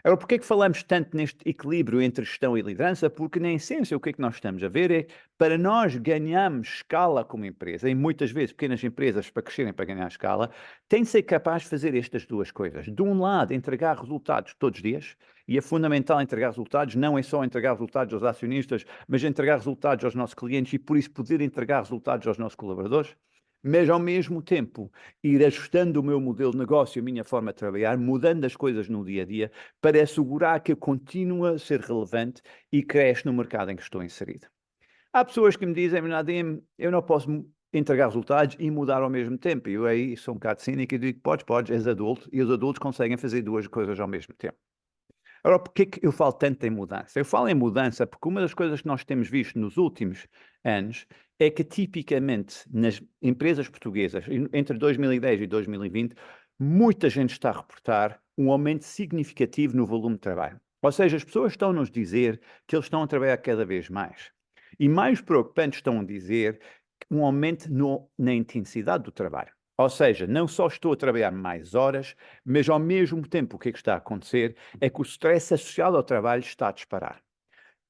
Agora, porquê é que falamos tanto neste equilíbrio entre gestão e liderança? Porque, na essência, o que é que nós estamos a ver é, para nós ganharmos escala como empresa, e muitas vezes pequenas empresas, para crescerem, para ganhar escala, têm de ser capazes de fazer estas duas coisas. De um lado, entregar resultados todos os dias, e é fundamental entregar resultados, não é só entregar resultados aos acionistas, mas entregar resultados aos nossos clientes e, por isso, poder entregar resultados aos nossos colaboradores. Mas, ao mesmo tempo, ir ajustando o meu modelo de negócio, a minha forma de trabalhar, mudando as coisas no dia a dia, para assegurar que eu continuo a ser relevante e cresço no mercado em que estou inserido. Há pessoas que me dizem, Nadim, eu não posso entregar resultados e mudar ao mesmo tempo. E eu aí sou um bocado cínico e digo, podes, és adulto, e os adultos conseguem fazer duas coisas ao mesmo tempo. Agora, porquê é que eu falo tanto em mudança? Eu falo em mudança porque uma das coisas que nós temos visto nos últimos anos é que, tipicamente, nas empresas portuguesas, entre 2010 e 2020, muita gente está a reportar um aumento significativo no volume de trabalho. Ou seja, as pessoas estão-nos dizer que eles estão a trabalhar cada vez mais. E mais preocupante, estão a dizer um aumento na intensidade do trabalho. Ou seja, não só estou a trabalhar mais horas, mas ao mesmo tempo o que é que está a acontecer é que o stress associado ao trabalho está a disparar.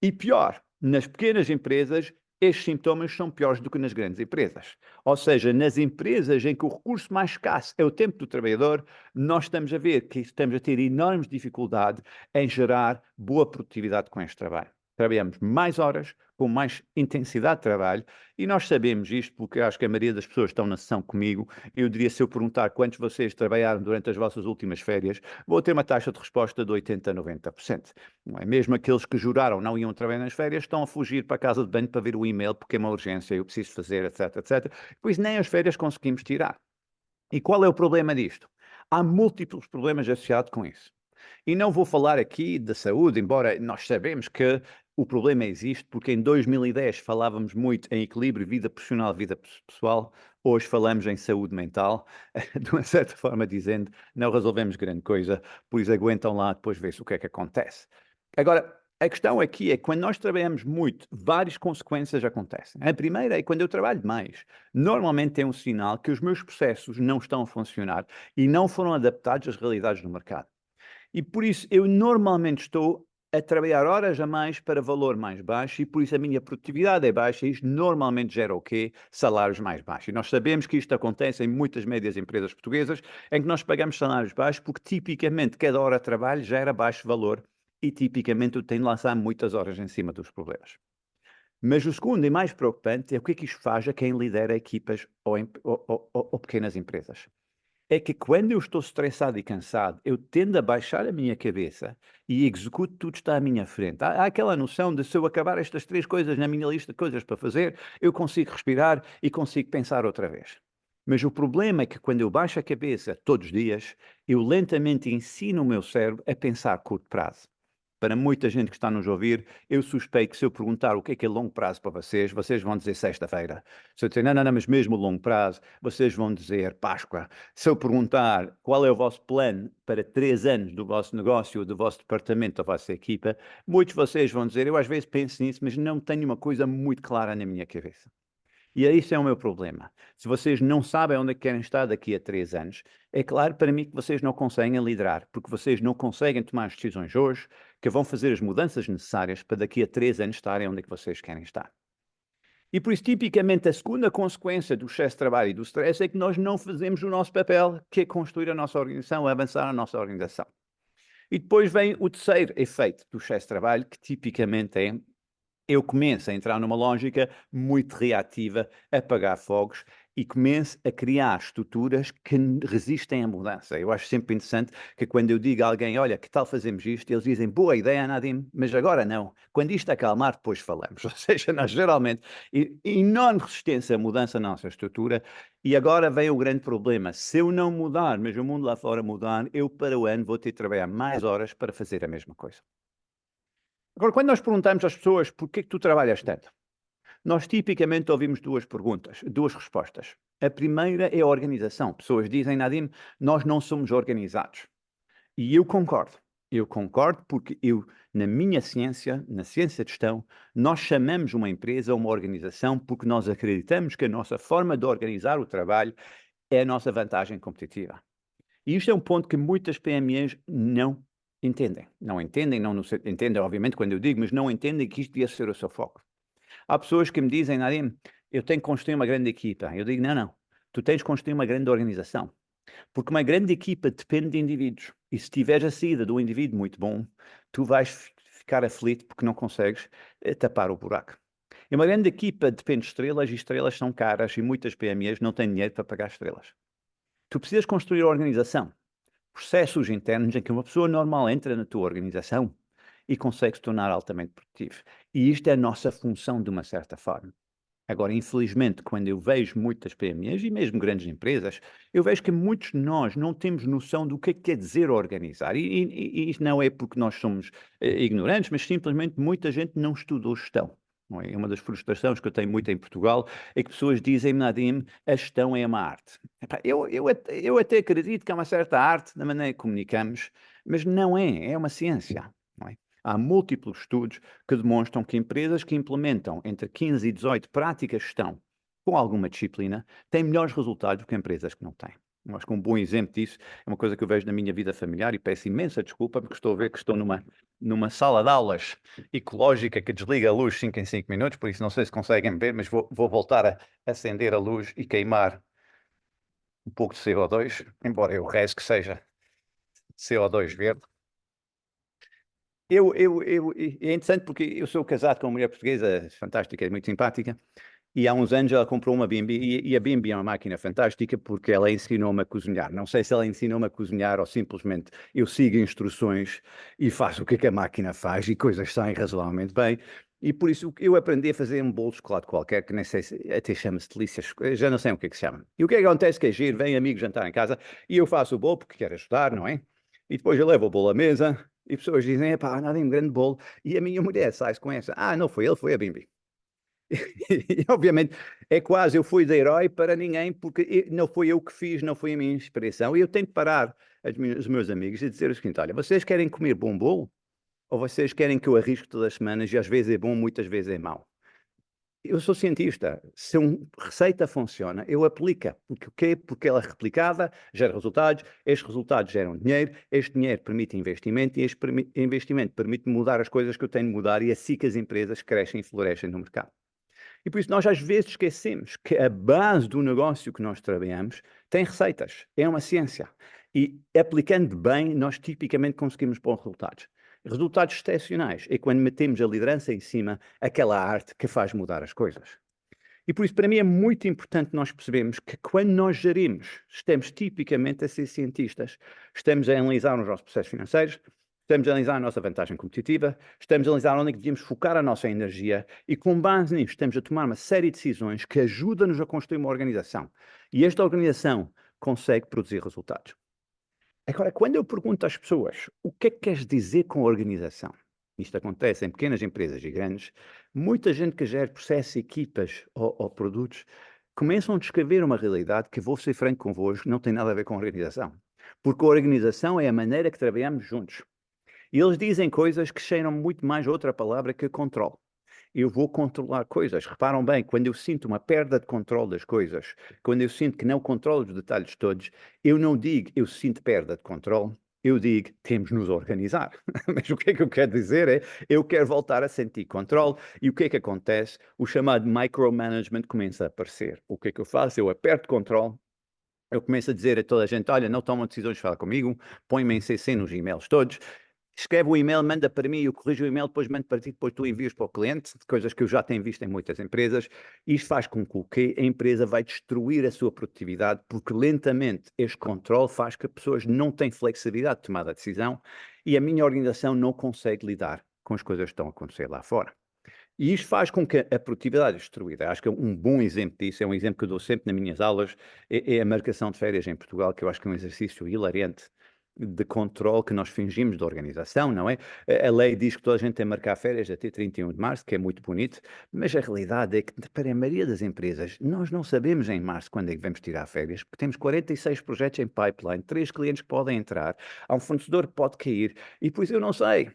E pior, nas pequenas empresas, estes sintomas são piores do que nas grandes empresas. Ou seja, nas empresas em que o recurso mais escasso é o tempo do trabalhador, nós estamos a ver que estamos a ter enormes dificuldade em gerar boa produtividade com este trabalho. Trabalhamos mais horas, com mais intensidade de trabalho, e nós sabemos isto porque acho que a maioria das pessoas estão na sessão comigo. Eu diria, se eu perguntar quantos de vocês trabalharam durante as vossas últimas férias, vou ter uma taxa de resposta de 80% a 90%. Não é? Mesmo aqueles que juraram não iam trabalhar nas férias estão a fugir para a casa de banho para ver o e-mail porque é uma urgência, eu preciso fazer, etc, etc. Pois nem as férias conseguimos tirar. E qual é o problema disto? Há múltiplos problemas associados com isso. E não vou falar aqui da saúde, embora nós sabemos que o problema existe, porque em 2010 falávamos muito em equilíbrio vida profissional, vida pessoal, hoje falamos em saúde mental, de uma certa forma dizendo, não resolvemos grande coisa, pois aguentam lá, depois vê-se o que é que acontece. Agora, a questão aqui é que quando nós trabalhamos muito, várias consequências acontecem. A primeira é quando eu trabalho mais. Normalmente é um sinal que os meus processos não estão a funcionar e não foram adaptados às realidades do mercado. E por isso eu normalmente estou a trabalhar horas a mais para valor mais baixo e por isso a minha produtividade é baixa e isto normalmente gera o quê? Salários mais baixos. E nós sabemos que isto acontece em muitas médias empresas portuguesas em que nós pagamos salários baixos porque tipicamente cada hora de trabalho gera baixo valor e tipicamente eu tenho de lançar muitas horas em cima dos problemas. Mas o segundo e mais preocupante é o que é que isto faz a quem lidera equipas ou pequenas empresas. É que quando eu estou estressado e cansado, eu tendo a baixar a minha cabeça e executo tudo que está à minha frente. Há aquela noção de se eu acabar estas três coisas na minha lista de coisas para fazer, eu consigo respirar e consigo pensar outra vez. Mas o problema é que quando eu baixo a cabeça todos os dias, eu lentamente ensino o meu cérebro a pensar a curto prazo. Para muita gente que está nos ouvir, eu suspeito que se eu perguntar o que é longo prazo para vocês, vocês vão dizer sexta-feira. Se eu disser, não, mas mesmo longo prazo, vocês vão dizer Páscoa. Se eu perguntar qual é o vosso plano para 3 anos do vosso negócio, do vosso departamento, da vossa equipa, muitos de vocês vão dizer, eu às vezes penso nisso, mas não tenho uma coisa muito clara na minha cabeça. E isso é o meu problema. Se vocês não sabem onde é que querem estar daqui a 3 anos, é claro para mim que vocês não conseguem liderar, porque vocês não conseguem tomar as decisões hoje que vão fazer as mudanças necessárias para daqui a 3 anos estarem onde é que vocês querem estar. E por isso, tipicamente, a segunda consequência do excesso de trabalho e do stress é que nós não fazemos o nosso papel, que é construir a nossa organização, avançar a nossa organização. E depois vem o terceiro efeito do excesso de trabalho, que tipicamente é eu começo a entrar numa lógica muito reativa, a apagar fogos e começo a criar estruturas que resistem à mudança. Eu acho sempre interessante que quando eu digo a alguém, olha, que tal fazemos isto? Eles dizem, boa ideia, Nadim, mas agora não. Quando isto acalmar, depois falamos. Ou seja, nós geralmente, enorme resistência à mudança na nossa estrutura e agora vem o grande problema. Se eu não mudar, mas o mundo lá fora mudar, eu para o ano vou ter de trabalhar mais horas para fazer a mesma coisa. Agora, quando nós perguntamos às pessoas por que tu trabalhas tanto, nós tipicamente ouvimos duas perguntas, duas respostas. A primeira é a organização. Pessoas dizem, Nadim, nós não somos organizados. E eu concordo. Eu concordo porque na minha ciência, na ciência de gestão, nós chamamos uma empresa uma organização porque nós acreditamos que a nossa forma de organizar o trabalho é a nossa vantagem competitiva. E isto é um ponto que muitas PMEs não entendem. Não entendem, não no entendem, obviamente, quando eu digo, mas não entendem que isto devia ser o seu foco. Há pessoas que me dizem, Nadim, eu tenho que construir uma grande equipa. Eu digo, não, não. Tu tens que construir uma grande organização. Porque uma grande equipa depende de indivíduos. E se tiveres a saída de um indivíduo muito bom, tu vais ficar aflito porque não consegues tapar o buraco. E uma grande equipa depende de estrelas e estrelas são caras e muitas PMEs não têm dinheiro para pagar estrelas. Tu precisas construir a organização, processos internos em que uma pessoa normal entra na tua organização e consegue se tornar altamente produtivo. E isto é a nossa função de uma certa forma. Agora, infelizmente, quando eu vejo muitas PMEs e mesmo grandes empresas, eu vejo que muitos de nós não temos noção do que é que quer dizer organizar. E isso não é porque nós somos ignorantes, mas simplesmente muita gente não estudou gestão. Não é? Uma das frustrações que eu tenho muito em Portugal é que pessoas dizem-me, Nadim, a gestão é uma arte. Epá, eu até acredito que há uma certa arte na maneira que comunicamos, mas não é, é uma ciência. Não é? Há múltiplos estudos que demonstram que empresas que implementam entre 15 e 18 práticas de gestão com alguma disciplina têm melhores resultados do que empresas que não têm. Eu acho que um bom exemplo disso é uma coisa que eu vejo na minha vida familiar e peço imensa desculpa porque estou a ver que estou numa sala de aulas ecológica que desliga a luz 5 em 5 minutos, por isso não sei se conseguem ver, mas vou voltar a acender a luz e queimar um pouco de CO2, embora eu reze que seja CO2 verde. É interessante porque eu sou casado com uma mulher portuguesa fantástica, muito simpática, e há uns anos ela comprou uma Bimby, e a Bimby é uma máquina fantástica porque ela ensinou-me a cozinhar. Não sei se ela ensinou-me a cozinhar ou simplesmente eu sigo instruções e faço o que a máquina faz e coisas saem razoavelmente bem. E por isso eu aprendi a fazer um bolo de chocolate qualquer, que nem sei se até chama-se delícias, já não sei o que é que se chama. E o que é que acontece que é giro, vem amigos jantar em casa e eu faço o bolo porque quero ajudar, não é? E depois eu levo o bolo à mesa e pessoas dizem, epá, nada, um grande bolo. E a minha mulher sai com essa, não foi ele, foi a Bimby. E, obviamente, é quase eu fui de herói para ninguém, porque não foi eu que fiz, não foi a minha inspiração. E eu tenho que parar os meus amigos e dizer o seguinte: olha, vocês querem comer bom bolo? Ou vocês querem que eu arrisque todas as semanas e às vezes é bom, muitas vezes é mau? Eu sou cientista. Se uma receita funciona, eu aplico. Porque o quê? Porque ela é replicada, gera resultados, estes resultados geram dinheiro, este dinheiro permite investimento e este investimento permite mudar as coisas que eu tenho de mudar e assim que as empresas crescem e florescem no mercado. E por isso nós às vezes esquecemos que a base do negócio que nós trabalhamos tem receitas, é uma ciência. E aplicando bem, nós tipicamente conseguimos bons resultados. Resultados excepcionais é quando metemos a liderança em cima, aquela arte que faz mudar as coisas. E por isso, para mim, é muito importante nós percebermos que quando nós gerimos, estamos tipicamente a ser cientistas, estamos a analisar os nossos processos financeiros, estamos a analisar a nossa vantagem competitiva, estamos a analisar onde é que devíamos focar a nossa energia e, com base nisso, estamos a tomar uma série de decisões que ajudam-nos a construir uma organização. E esta organização consegue produzir resultados. Agora, quando eu pergunto às pessoas o que é que queres dizer com organização, isto acontece em pequenas empresas e grandes, muita gente que gera processos, equipas ou produtos começam a descrever uma realidade que, vou ser franco convosco, não tem nada a ver com organização. Porque a organização é a maneira que trabalhamos juntos. E eles dizem coisas que cheiram muito mais a outra palavra que controle. Eu vou controlar coisas. Reparam bem, quando eu sinto uma perda de controle das coisas, quando eu sinto que não controlo os detalhes todos, eu não digo eu sinto perda de controle, eu digo temos de nos organizar. Mas o que é que eu quero dizer é, eu quero voltar a sentir controle. E o que é que acontece? O chamado micromanagement começa a aparecer. O que é que eu faço? Eu aperto controle. Eu começo a dizer a toda a gente, olha, não tomam decisões, fala comigo, põe-me em CC nos e-mails todos, escreve o e-mail, manda para mim, eu corrijo o e-mail, depois mando para ti, depois tu envias para o cliente, coisas que eu já tenho visto em muitas empresas. Isto faz com que a empresa vai destruir a sua produtividade, porque lentamente este controle faz que as pessoas não têm flexibilidade de tomar a decisão e a minha organização não consegue lidar com as coisas que estão a acontecer lá fora. E isto faz com que a produtividade é destruída. Acho que um bom exemplo disso, é um exemplo que eu dou sempre nas minhas aulas, é a marcação de férias em Portugal, que eu acho que é um exercício hilariante de controle que nós fingimos de organização, não é? A lei diz que toda a gente tem que marcar férias até 31 de março, que é muito bonito, mas a realidade é que, para a maioria das empresas, nós não sabemos em março quando é que vamos tirar férias, porque temos 46 projetos em pipeline, 3 clientes que podem entrar, há um fornecedor que pode cair, e por isso eu não sei.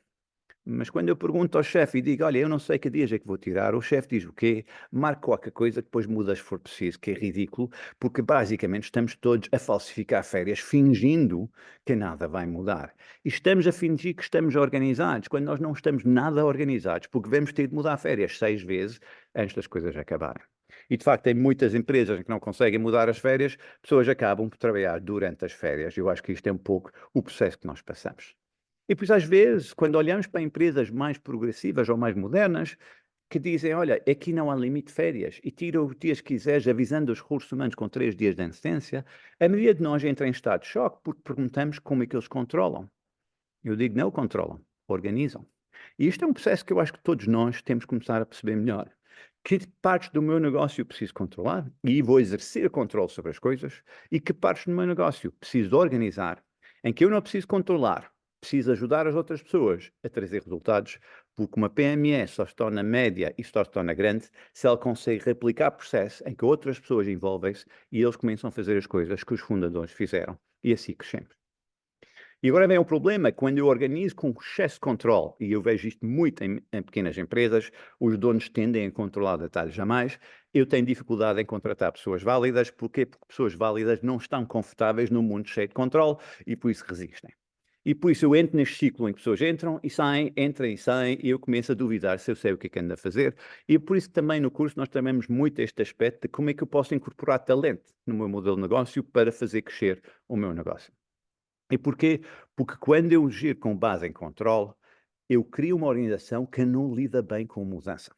Mas quando eu pergunto ao chefe e digo, olha, eu não sei que dias é que vou tirar, o chefe diz o quê? Marca qualquer coisa que depois muda se for preciso, que é ridículo, porque basicamente estamos todos a falsificar férias, fingindo que nada vai mudar. E estamos a fingir que estamos organizados, quando nós não estamos nada organizados, porque vamos ter de mudar férias 6 vezes antes das coisas acabarem. E de facto, tem muitas empresas que não conseguem mudar as férias, pessoas acabam por trabalhar durante as férias. Eu acho que isto é um pouco o processo que nós passamos. E depois, às vezes, quando olhamos para empresas mais progressivas ou mais modernas, que dizem, olha, aqui não há limite de férias e tira os dias que quiseres, avisando os recursos humanos com 3 dias de antecedência, a maioria de nós entra em estado de choque porque perguntamos como é que eles controlam. Eu digo, não controlam, organizam. E isto é um processo que eu acho que todos nós temos que começar a perceber melhor. Que partes do meu negócio eu preciso controlar e vou exercer controle sobre as coisas e que partes do meu negócio preciso organizar, em que eu não preciso controlar, preciso ajudar as outras pessoas a trazer resultados, porque uma PME só se torna média e só se torna grande se ela consegue replicar processo em que outras pessoas envolvem-se e eles começam a fazer as coisas que os fundadores fizeram. E assim crescemos. E agora vem o problema, quando eu organizo com excesso de controle, e eu vejo isto muito em pequenas empresas, os donos tendem a controlar detalhes a mais, eu tenho dificuldade em contratar pessoas válidas, porquê? Porque pessoas válidas não estão confortáveis num mundo cheio de controle e por isso resistem. E por isso eu entro neste ciclo em que pessoas entram e saem, entram e saem, e eu começo a duvidar se eu sei o que é que ando a fazer. E por isso também no curso nós trabalhamos muito este aspecto de como é que eu posso incorporar talento no meu modelo de negócio para fazer crescer o meu negócio. E porquê? Porque quando eu giro com base em controle, eu crio uma organização que não lida bem com mudança.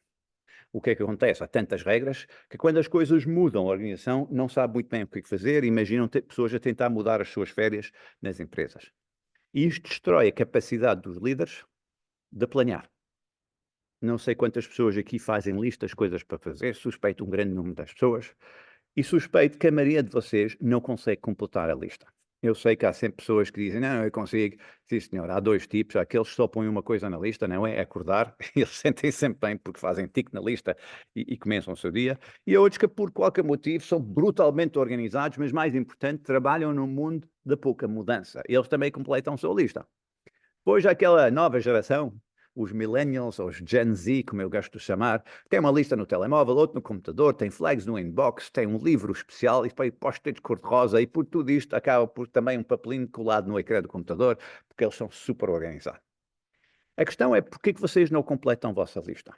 O que é que acontece? Há tantas regras que quando as coisas mudam, a organização não sabe muito bem o que é que fazer, imaginam ter pessoas a tentar mudar as suas férias nas empresas. E isto destrói a capacidade dos líderes de planear. Não sei quantas pessoas aqui fazem listas de coisas para fazer, suspeito um grande número das pessoas, e suspeito que a maioria de vocês não consegue completar a lista. Eu sei que há sempre pessoas que dizem, não, eu consigo. Sim, senhor, há dois tipos. Há aqueles que só põem uma coisa na lista, não é? Acordar. Eles sentem sempre bem porque fazem tique na lista e começam o seu dia. E há outros que, por qualquer motivo, são brutalmente organizados, mas mais importante, trabalham num mundo de pouca mudança. Eles também completam a sua lista. Depois há aquela nova geração, os millennials, ou os Gen Z, como eu gosto de chamar, tem uma lista no telemóvel, outro no computador, tem flags no inbox, tem um livro especial e post-its cor-de-rosa e por tudo isto acaba por também um papelinho colado no ecrã do computador, porque eles são super organizados. A questão é porque que vocês não completam a vossa lista?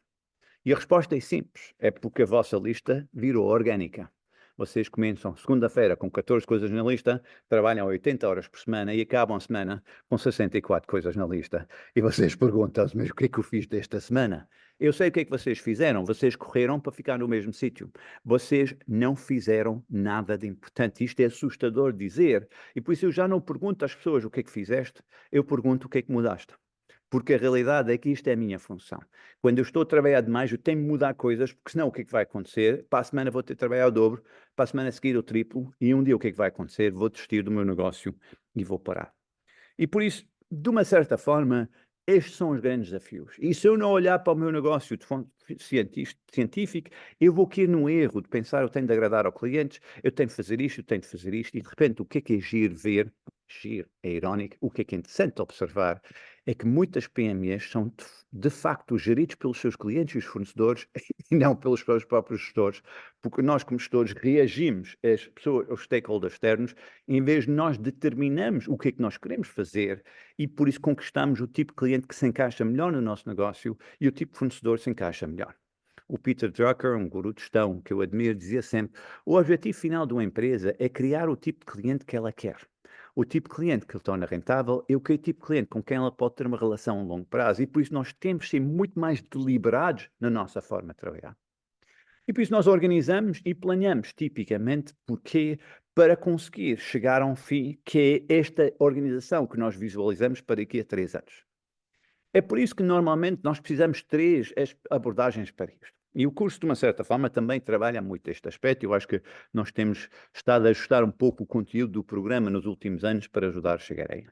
E a resposta é simples, é porque a vossa lista virou orgânica. Vocês começam segunda-feira com 14 coisas na lista, trabalham 80 horas por semana e acabam a semana com 64 coisas na lista. E vocês perguntam-se, mas o que é que eu fiz desta semana? Eu sei o que é que vocês fizeram, vocês correram para ficar no mesmo sítio. Vocês não fizeram nada de importante. Isto é assustador dizer. E por isso eu já não pergunto às pessoas o que é que fizeste, eu pergunto o que é que mudaste. Porque a realidade é que isto é a minha função. Quando eu estou a trabalhar demais, eu tenho que mudar coisas, porque senão o que é que vai acontecer? Para a semana vou ter de trabalhar o dobro, para a semana a seguir o triplo, e um dia o que é que vai acontecer? Vou desistir do meu negócio e vou parar. E por isso, de uma certa forma, estes são os grandes desafios. E se eu não olhar para o meu negócio de fonte científico, eu vou cair no erro de pensar, eu tenho de agradar ao cliente, eu tenho de fazer isto, eu tenho de fazer isto, e de repente o que é giro ver, giro é irónico, o que é interessante observar, é que muitas PMEs são de facto geridos pelos seus clientes e os fornecedores e não pelos seus próprios gestores, porque nós como gestores reagimos às pessoas, aos stakeholders externos, em vez de nós determinamos o que é que nós queremos fazer e por isso conquistamos o tipo de cliente que se encaixa melhor no nosso negócio e o tipo de fornecedor se encaixa melhor. O Peter Drucker, um guru de gestão que eu admiro, dizia sempre: o objetivo final de uma empresa é criar o tipo de cliente que ela quer. O tipo de cliente que lhe torna rentável é o tipo de cliente com quem ela pode ter uma relação a longo prazo e por isso nós temos de ser muito mais deliberados na nossa forma de trabalhar. E por isso nós organizamos e planeamos, tipicamente, porque para conseguir chegar a um fim que é esta organização que nós visualizamos para daqui a 3 anos. É por isso que normalmente nós precisamos de 3 abordagens para isto. E o curso, de uma certa forma, também trabalha muito este aspecto. Eu acho que nós temos estado a ajustar um pouco o conteúdo do programa nos últimos anos para ajudar a chegar aí.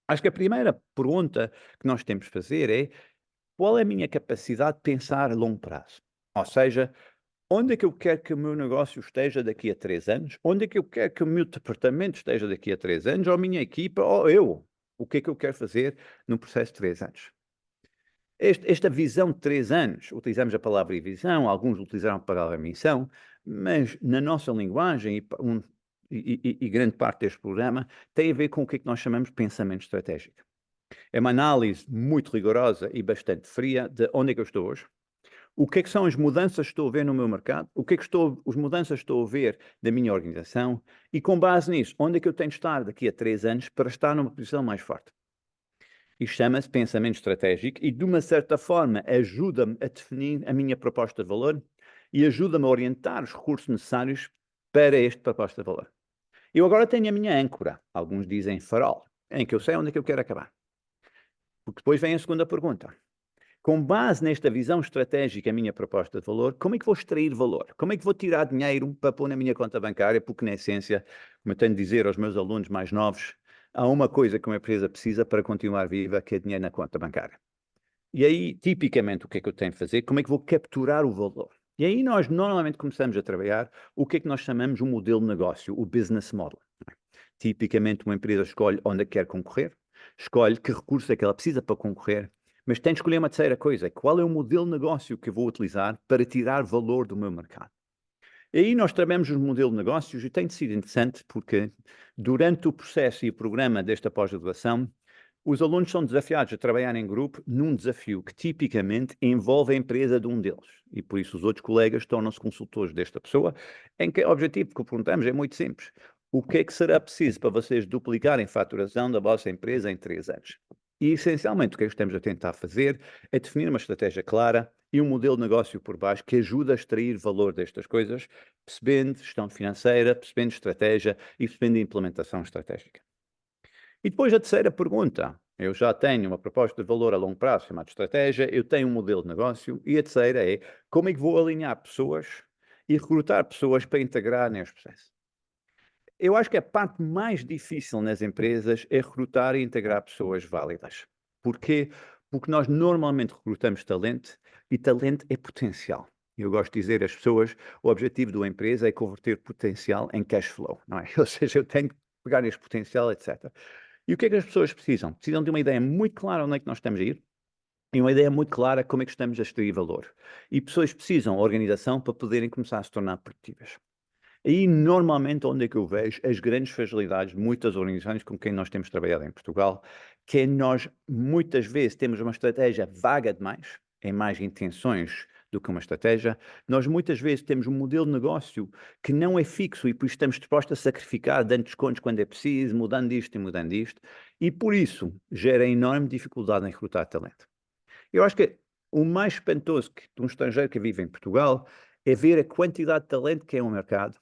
Acho que a primeira pergunta que nós temos de fazer é: qual é a minha capacidade de pensar a longo prazo? Ou seja, onde é que eu quero que o meu negócio esteja daqui a 3 anos? Onde é que eu quero que o meu departamento esteja daqui a 3 anos? Ou a minha equipa, ou eu? O que é que eu quero fazer no processo de 3 anos? Esta visão de 3 anos, utilizamos a palavra visão, alguns utilizaram a palavra missão, mas na nossa linguagem e grande parte deste programa tem a ver com o que é que nós chamamos de pensamento estratégico. É uma análise muito rigorosa e bastante fria de onde é que eu estou hoje, o que é que são as mudanças que estou a ver no meu mercado, o que é que as mudanças que estou a ver na minha organização e, com base nisso, onde é que eu tenho de estar daqui a 3 anos para estar numa posição mais forte. Isto chama-se pensamento estratégico e, de uma certa forma, ajuda-me a definir a minha proposta de valor e ajuda-me a orientar os recursos necessários para esta proposta de valor. Eu agora tenho a minha âncora, alguns dizem farol, em que eu sei onde é que eu quero acabar. Porque depois vem a segunda pergunta. Com base nesta visão estratégica, a minha proposta de valor, como é que vou extrair valor? Como é que vou tirar dinheiro para pôr na minha conta bancária? Porque, na essência, como eu tenho de dizer aos meus alunos mais novos, há uma coisa que uma empresa precisa para continuar viva, que é dinheiro na conta bancária. E aí, tipicamente, o que é que eu tenho de fazer? Como é que vou capturar o valor? E aí nós normalmente começamos a trabalhar o que é que nós chamamos um modelo de negócio, o business model. Tipicamente, uma empresa escolhe onde é que quer concorrer, escolhe que recursos é que ela precisa para concorrer, mas tem de escolher uma terceira coisa: qual é o modelo de negócio que eu vou utilizar para tirar valor do meu mercado. E aí nós trabalhamos os modelos de negócios e tem sido interessante porque durante o processo e o programa desta pós-graduação, os alunos são desafiados a trabalhar em grupo num desafio que tipicamente envolve a empresa de um deles. E por isso os outros colegas tornam-se consultores desta pessoa, em que o objetivo que perguntamos é muito simples. O que é que será preciso para vocês duplicarem a faturação da vossa empresa em 3 anos? E, essencialmente, o que estamos a tentar fazer é definir uma estratégia clara e um modelo de negócio por baixo que ajuda a extrair valor destas coisas, percebendo gestão financeira, percebendo estratégia e percebendo implementação estratégica. E depois a terceira pergunta. Eu já tenho uma proposta de valor a longo prazo chamada estratégia, eu tenho um modelo de negócio e a terceira é como é que vou alinhar pessoas e recrutar pessoas para integrar neste processo. Eu acho que a parte mais difícil nas empresas é recrutar e integrar pessoas válidas. Porquê? Porque nós normalmente recrutamos talento e talento é potencial. Eu gosto de dizer às pessoas, o objetivo de uma empresa é converter potencial em cash flow, não é? Ou seja, eu tenho que pegar este potencial, etc. E o que é que as pessoas precisam? Precisam de uma ideia muito clara onde é que nós estamos a ir e uma ideia muito clara como é que estamos a extrair valor. E pessoas precisam de organização para poderem começar a se tornar produtivas. Aí, normalmente, onde é que eu vejo as grandes fragilidades de muitas organizações com quem nós temos trabalhado em Portugal, que é nós, muitas vezes, temos uma estratégia vaga demais, em mais intenções do que uma estratégia. Nós, muitas vezes, temos um modelo de negócio que não é fixo e por isso estamos dispostos a sacrificar, dando descontos quando é preciso, mudando isto e mudando isto, e por isso gera enorme dificuldade em recrutar talento. Eu acho que o mais espantoso de um estrangeiro que vive em Portugal é ver a quantidade de talento que é um mercado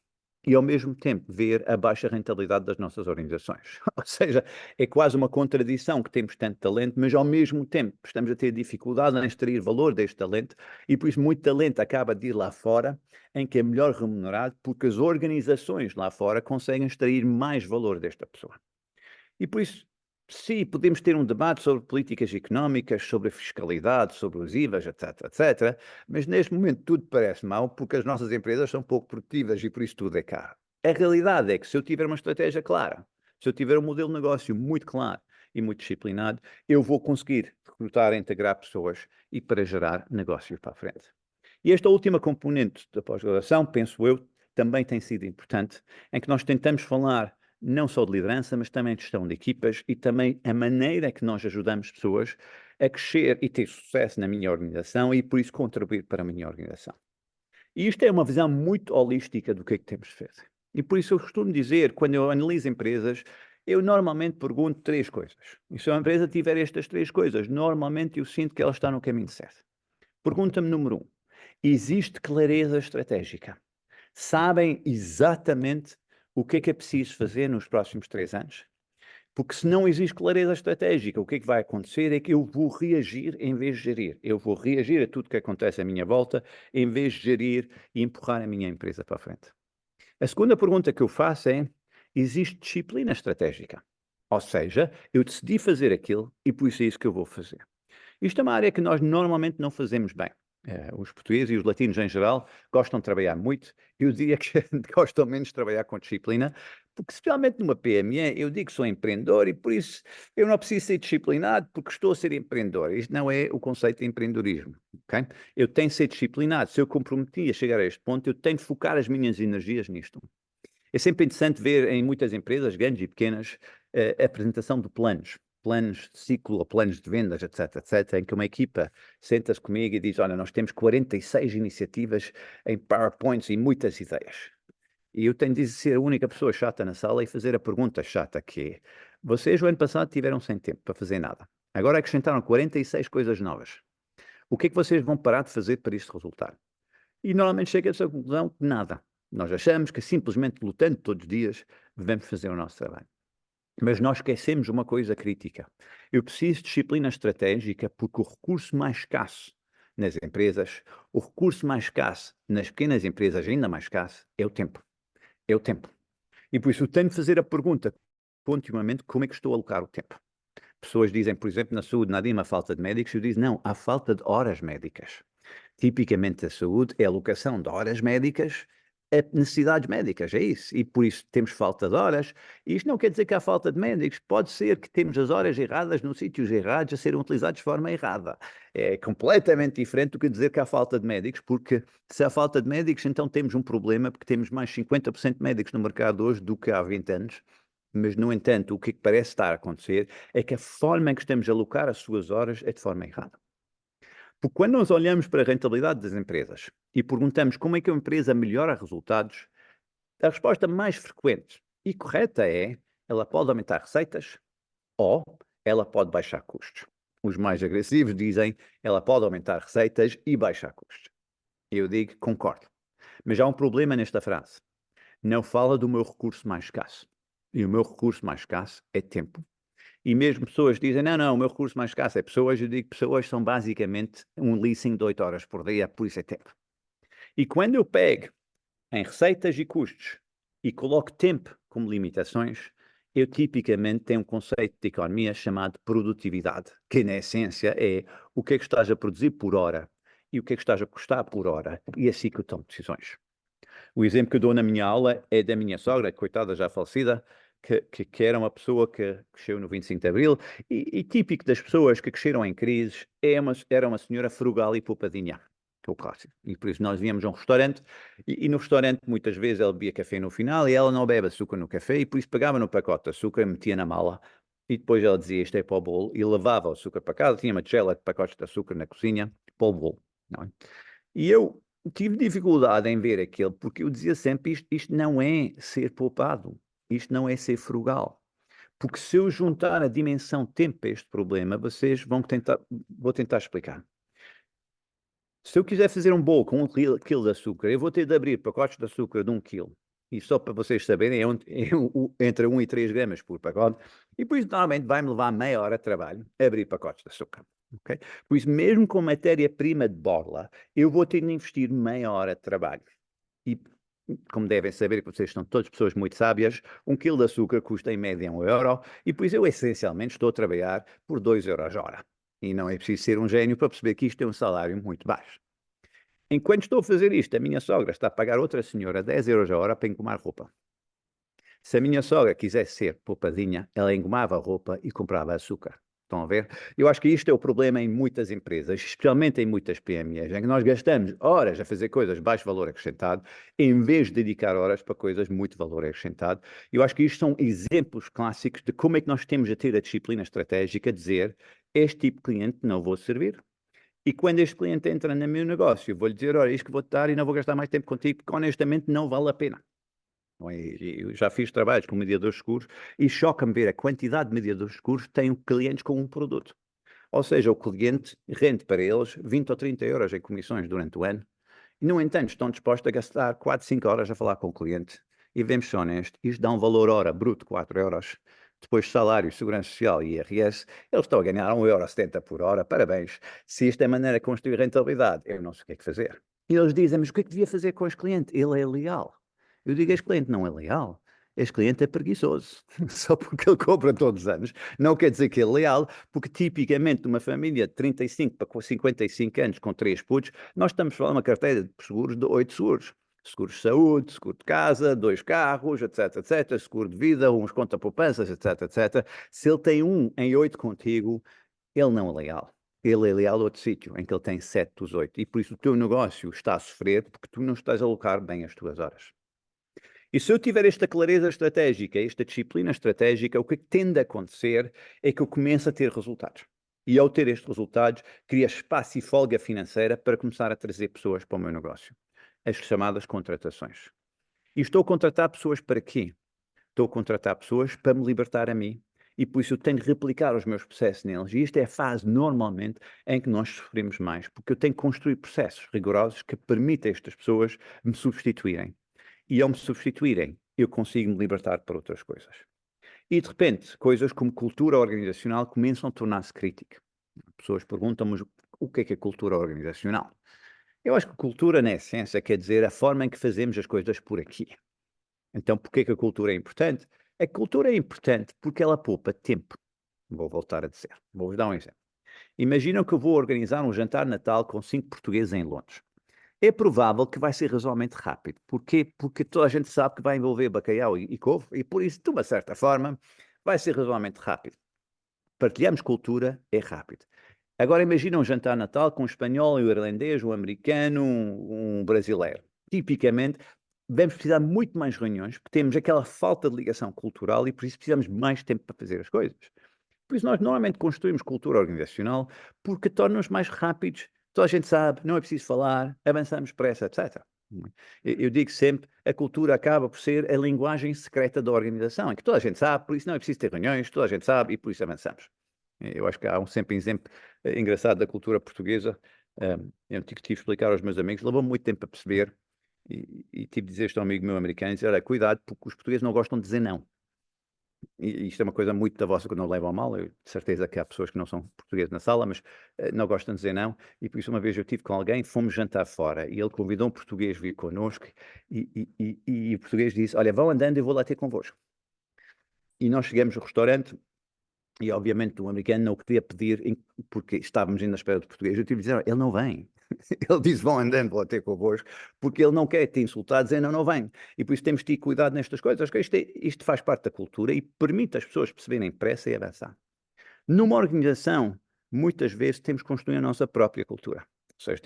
e, ao mesmo tempo, ver a baixa rentabilidade das nossas organizações. Ou seja, é quase uma contradição que temos tanto talento, mas, ao mesmo tempo, estamos a ter dificuldade em extrair valor deste talento e, por isso, muito talento acaba de ir lá fora, em que é melhor remunerado, porque as organizações lá fora conseguem extrair mais valor desta pessoa. E, por isso, sim, podemos ter um debate sobre políticas económicas, sobre a fiscalidade, sobre os IVAs, etc, etc, mas neste momento tudo parece mau porque as nossas empresas são pouco produtivas e por isso tudo é caro. A realidade é que se eu tiver uma estratégia clara, se eu tiver um modelo de negócio muito claro e muito disciplinado, eu vou conseguir recrutar e integrar pessoas e para gerar negócios para a frente. E esta última componente da pós-graduação, penso eu, também tem sido importante, em que nós tentamos falar não só de liderança, mas também de gestão de equipas e também a maneira que nós ajudamos pessoas a crescer e ter sucesso na minha organização e, por isso, contribuir para a minha organização. E isto é uma visão muito holística do que é que temos de fazer. E por isso eu costumo dizer, quando eu analiso empresas, eu normalmente pergunto 3 coisas. E se a empresa tiver estas 3 coisas, normalmente eu sinto que ela está no caminho certo. Pergunta-me número 1. Existe clareza estratégica? Sabem exatamente o que é preciso fazer nos próximos 3 anos? Porque se não existe clareza estratégica, o que é que vai acontecer é que eu vou reagir em vez de gerir. Eu vou reagir a tudo que acontece à minha volta em vez de gerir e empurrar a minha empresa para a frente. A segunda pergunta que eu faço é: existe disciplina estratégica? Ou seja, eu decidi fazer aquilo e por isso é isso que eu vou fazer. Isto é uma área que nós normalmente não fazemos bem. Os portugueses e os latinos em geral gostam de trabalhar muito. Eu diria que gostam menos de trabalhar com disciplina, porque especialmente numa PME, eu digo que sou empreendedor e por isso eu não preciso ser disciplinado porque estou a ser empreendedor. Isto não é o conceito de empreendedorismo, ok? Eu tenho de ser disciplinado. Se eu comprometi a chegar a este ponto, eu tenho de focar as minhas energias nisto. É sempre interessante ver em muitas empresas, grandes e pequenas, a apresentação de planos de ciclo ou planos de vendas, etc, etc, em que uma equipa senta-se comigo e diz, olha, nós temos 46 iniciativas em PowerPoints e muitas ideias. E eu tenho de ser a única pessoa chata na sala e fazer a pergunta chata que é, vocês o ano passado tiveram sem tempo para fazer nada. Agora acrescentaram 46 coisas novas. O que é que vocês vão parar de fazer para isto resultar? E normalmente chega-se à conclusão que nada. Nós achamos que simplesmente lutando todos os dias devemos fazer o nosso trabalho. Mas nós esquecemos uma coisa crítica. Eu preciso de disciplina estratégica porque o recurso mais escasso nas empresas, o recurso mais escasso nas pequenas empresas, ainda mais escasso, é o tempo. É o tempo. E por isso eu tenho de fazer a pergunta continuamente como é que estou a alocar o tempo. Pessoas dizem, por exemplo, na saúde, não há uma falta de médicos. Eu digo, não, há falta de horas médicas. Tipicamente a saúde é a alocação de horas médicas a necessidades médicas, é isso. E por isso temos falta de horas. E isto não quer dizer que há falta de médicos. Pode ser que temos as horas erradas nos sítios errados a serem utilizados de forma errada. É completamente diferente do que dizer que há falta de médicos, porque se há falta de médicos, então temos um problema, porque temos mais 50% de médicos no mercado hoje do que há 20 anos. Mas, no entanto, o que parece estar a acontecer é que a forma em que estamos a alocar as suas horas é de forma errada. Porque quando nós olhamos para a rentabilidade das empresas e perguntamos como é que a empresa melhora resultados, a resposta mais frequente e correta é ela pode aumentar receitas ou ela pode baixar custos. Os mais agressivos dizem ela pode aumentar receitas e baixar custos. Eu digo concordo. Mas há um problema nesta frase. Não fala do meu recurso mais escasso. E o meu recurso mais escasso é tempo. E mesmo pessoas dizem, não, o meu recurso mais escasso é pessoas. Eu digo que pessoas são basicamente um leasing de 8 horas por dia, por isso é tempo. E quando eu pego em receitas e custos e coloco tempo como limitações, eu tipicamente tenho um conceito de economia chamado produtividade, que na essência é o que é que estás a produzir por hora e o que é que estás a custar por hora, e assim que eu tomo decisões. O exemplo que eu dou na minha aula é da minha sogra, coitada já falecida, que era uma pessoa que cresceu no 25 de Abril, e típico das pessoas que cresceram em crises, era uma senhora frugal e poupadinha, que é o clássico. E por isso nós víamos a um restaurante, e no restaurante muitas vezes ela bebia café no final, e ela não bebe açúcar no café, e por isso pegava no pacote de açúcar, metia na mala, e depois ela dizia, isto é para o bolo, e levava o açúcar para casa, tinha uma tigela de pacotes de açúcar na cozinha, para o bolo, não é? E eu tive dificuldade em ver aquele, porque eu dizia sempre, isto não é ser poupado, isto não é ser frugal. Porque se eu juntar a dimensão tempo a este problema, vocês vou tentar explicar. Se eu quiser fazer um bolo com 1 quilo de açúcar, eu vou ter de abrir pacotes de açúcar de 1 quilo. E só para vocês saberem, entre 1 e 3 gramas por pacote. E por isso, normalmente, vai-me levar meia hora de trabalho abrir pacotes de açúcar. Okay? Por isso, mesmo com matéria-prima de borla, eu vou ter de investir meia hora de trabalho. E, como devem saber, que vocês são todas pessoas muito sábias, 1 quilo de açúcar custa em média 1 euro, e por isso eu essencialmente estou a trabalhar por 2 euros a hora. E não é preciso ser um gênio para perceber que isto é um salário muito baixo. Enquanto estou a fazer isto, a minha sogra está a pagar outra senhora 10 euros a hora para engomar roupa. Se a minha sogra quisesse ser poupadinha, ela engomava a roupa e comprava açúcar. Estão a ver? Eu acho que isto é o problema em muitas empresas, especialmente em muitas PMEs, em que nós gastamos horas a fazer coisas de baixo valor acrescentado, em vez de dedicar horas para coisas de muito valor acrescentado. Eu acho que isto são exemplos clássicos de como é que nós temos a ter a disciplina estratégica de dizer este tipo de cliente não vou servir. E quando este cliente entra no meu negócio, vou-lhe dizer, olha, isto que vou-te dar e não vou gastar mais tempo contigo, porque honestamente não vale a pena. Não é? Eu já fiz trabalhos com mediadores de seguros e choca-me ver a quantidade de mediadores de seguros que têm clientes com um produto. Ou seja, o cliente rende para eles 20 ou 30 euros em comissões durante o ano. E, no entanto, estão dispostos a gastar 4, 5 horas a falar com o cliente. E vemos ser honesto, isto dá um valor hora bruto de 4 euros. Depois salário, segurança social e IRS, eles estão a ganhar 1,70 € por hora. Parabéns. Se isto é a maneira de construir rentabilidade, eu não sei o que é que fazer. E eles dizem, mas o que é que devia fazer com este cliente? Ele é leal. Eu digo, este cliente não é leal. este cliente é preguiçoso, só porque ele cobra todos os anos. Não quer dizer que ele é leal, porque tipicamente numa família de 35 para 55 anos com 3 putos, nós estamos a falar de uma carteira de seguros de 8 seguros. Seguros de saúde, seguro de casa, 2 carros, etc, etc, seguro de vida, uns conta-poupanças, etc, etc. Se ele tem um em 8 contigo, ele não é leal. Ele é leal a outro sítio, em que ele tem 7 dos 8. E por isso o teu negócio está a sofrer, porque tu não estás a alocar bem as tuas horas. E se eu tiver esta clareza estratégica, esta disciplina estratégica, o que tende a acontecer é que eu começo a ter resultados. E ao ter estes resultados, cria espaço e folga financeira para começar a trazer pessoas para o meu negócio. As chamadas contratações. E estou a contratar pessoas para quê? Estou a contratar pessoas para me libertar a mim. E por isso eu tenho de replicar os meus processos neles. E esta é a fase, normalmente, em que nós sofremos mais. Porque eu tenho que construir processos rigorosos que permitam a estas pessoas me substituírem. E ao me substituírem, eu consigo me libertar para outras coisas. E de repente, coisas como cultura organizacional começam a tornar-se críticas. Pessoas perguntam-me o que é cultura organizacional? Eu acho que cultura, na essência, quer dizer a forma em que fazemos as coisas por aqui. Então, porquê que a cultura é importante? A cultura é importante porque ela poupa tempo. Vou voltar a dizer. Vou-vos dar um exemplo. Imaginam que eu vou organizar um jantar de Natal com 5 portugueses em Londres. É provável que vai ser razoavelmente rápido. Porquê? Porque toda a gente sabe que vai envolver bacalhau e couve, e por isso, de uma certa forma, vai ser razoavelmente rápido. Partilhamos cultura, é rápido. Agora imagina um jantar de Natal com um espanhol, um irlandês, um americano, um brasileiro. Tipicamente, vamos precisar de muito mais reuniões, porque temos aquela falta de ligação cultural e por isso precisamos de mais tempo para fazer as coisas. Por isso nós normalmente construímos cultura organizacional porque torna-nos mais rápidos, toda a gente sabe, não é preciso falar, avançamos depressa, etc. Eu digo sempre, a cultura acaba por ser a linguagem secreta da organização, em que toda a gente sabe, por isso não é preciso ter reuniões, toda a gente sabe e por isso avançamos. Eu acho que há sempre um exemplo engraçado da cultura portuguesa. Eu tive que explicar aos meus amigos, levou muito tempo a perceber e tive de dizer isto a um amigo meu americano, dizer, olha, cuidado, porque os portugueses não gostam de dizer não. E isto é uma coisa muito da vossa que não levam a mal, eu de certeza que há pessoas que não são portugueses na sala, mas não gostam de dizer não, e por isso uma vez eu estive com alguém, fomos jantar fora, e ele convidou um português a vir connosco, e o português disse, olha, vão andando e eu vou lá ter convosco. E nós chegamos ao restaurante, e obviamente o americano não queria pedir, porque estávamos ainda à espera do português, eu tive de dizer, ele não vem. Ele disse, vão andando, vou ter convosco, porque ele não quer te insultar, dizendo, não, não vem. E por isso temos de ter cuidado nestas coisas. Acho que isto faz parte da cultura e permite às pessoas perceberem pressa e avançar. Numa organização, muitas vezes temos que construir a nossa própria cultura. Ou seja,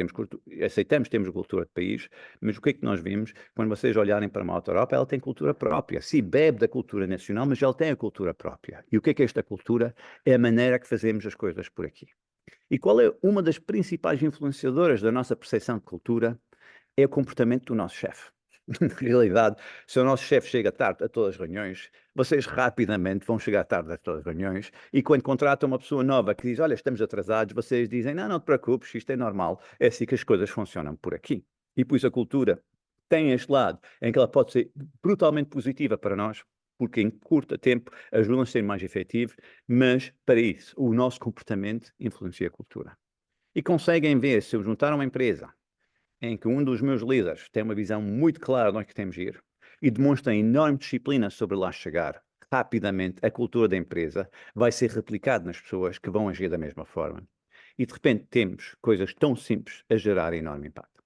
aceitamos, temos cultura de país, mas o que é que nós vimos? Quando vocês olharem para uma Europa, ela tem cultura própria. Se bebe da cultura nacional, mas ela tem a cultura própria. E o que é esta cultura? É a maneira que fazemos as coisas por aqui. E qual é uma das principais influenciadoras da nossa percepção de cultura? É o comportamento do nosso chefe. Na realidade, se o nosso chefe chega tarde a todas as reuniões, vocês rapidamente vão chegar tarde a todas as reuniões e quando contratam uma pessoa nova que diz, olha, estamos atrasados, vocês dizem, não, não te preocupes, isto é normal, é assim que as coisas funcionam por aqui. E por isso a cultura tem este lado em que ela pode ser brutalmente positiva para nós, porque em curto tempo ajuda-nos a ser mais efetivos, mas para isso o nosso comportamento influencia a cultura. E conseguem ver, se eu juntar uma empresa em que um dos meus líderes tem uma visão muito clara de onde é que temos de ir e demonstra enorme disciplina sobre lá chegar, rapidamente a cultura da empresa vai ser replicada nas pessoas que vão agir da mesma forma. E de repente temos coisas tão simples a gerar enorme impacto.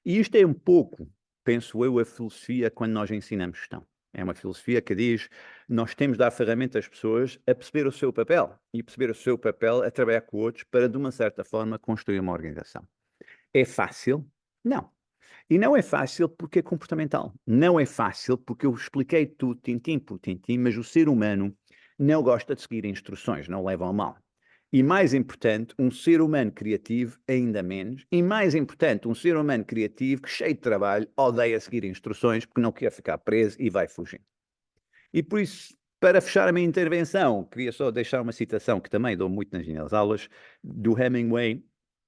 E isto é um pouco, penso eu, a filosofia quando nós ensinamos gestão. É uma filosofia que diz, nós temos de dar ferramentas às pessoas a perceber o seu papel e perceber o seu papel a trabalhar com outros para, de uma certa forma, construir uma organização. É fácil? Não. E não é fácil porque é comportamental. Não é fácil porque eu expliquei tudo, tintim por tintim, mas o ser humano não gosta de seguir instruções, não leva ao mal. E mais importante, um ser humano criativo ainda menos. E mais importante, um ser humano criativo que, cheio de trabalho, odeia seguir instruções porque não quer ficar preso e vai fugindo. E por isso, para fechar a minha intervenção, queria só deixar uma citação que também dou muito nas minhas aulas, do Hemingway,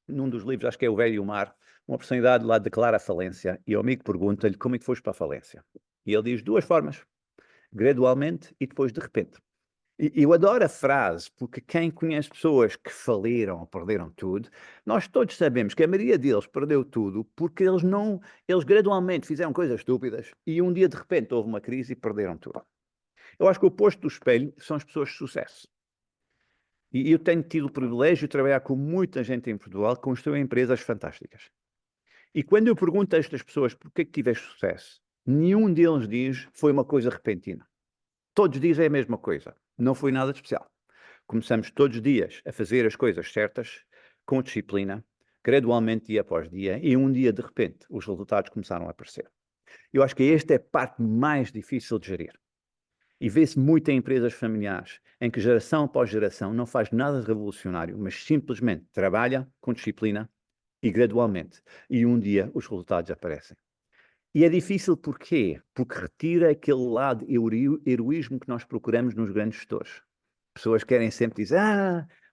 num dos livros, acho que é O Velho e o Mar, uma personalidade lá declara a falência e o amigo pergunta-lhe como é que foste para a falência. E ele diz duas formas, gradualmente e depois de repente. Eu adoro a frase, porque quem conhece pessoas que faliram ou perderam tudo, nós todos sabemos que a maioria deles perdeu tudo porque eles gradualmente fizeram coisas estúpidas e um dia de repente houve uma crise e perderam tudo. Eu acho que o oposto do espelho são as pessoas de sucesso. E eu tenho tido o privilégio de trabalhar com muita gente em Portugal que construiu empresas fantásticas. E quando eu pergunto a estas pessoas por que tiveste sucesso, nenhum deles diz foi uma coisa repentina. Todos dizem a mesma coisa. Não foi nada de especial. Começamos todos os dias a fazer as coisas certas, com disciplina, gradualmente, dia após dia, e um dia, de repente, os resultados começaram a aparecer. Eu acho que esta é a parte mais difícil de gerir. E vê-se muito em empresas familiares, em que geração após geração não faz nada de revolucionário, mas simplesmente trabalha com disciplina e gradualmente. E um dia os resultados aparecem. E é difícil porquê? Porque retira aquele lado heroísmo que nós procuramos nos grandes gestores. Pessoas querem sempre dizer,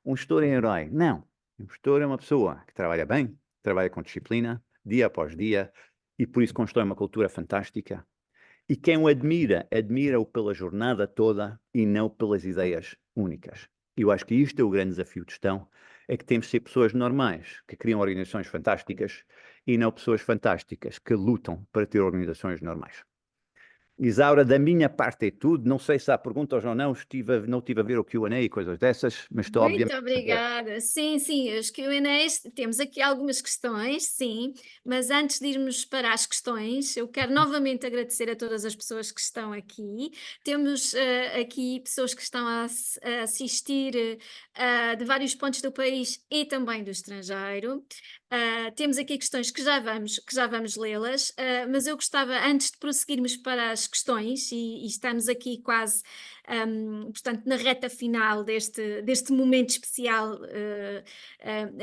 um gestor é herói. Não, um gestor é uma pessoa que trabalha bem, trabalha com disciplina, dia após dia, e por isso constrói uma cultura fantástica. E quem o admira, admira-o pela jornada toda e não pelas ideias únicas. Eu acho que isto é o grande desafio de gestão, é que temos de ser pessoas normais, que criam organizações fantásticas, e não pessoas fantásticas que lutam para ter organizações normais. Isaura, da minha parte é tudo. Não sei se há perguntas ou não, não estive a ver o Q&A e coisas dessas, mas estou Muito obviamente a ver. obrigada. Sim, sim, os Q&As, temos aqui algumas questões, sim, mas antes de irmos para as questões, eu quero novamente agradecer a todas as pessoas que estão aqui. Temos aqui pessoas que estão a assistir de vários pontos do país e também do estrangeiro. Temos aqui questões que já vamos lê-las, mas eu gostava, antes de prosseguirmos para as questões, e estamos aqui quase portanto, na reta final deste momento especial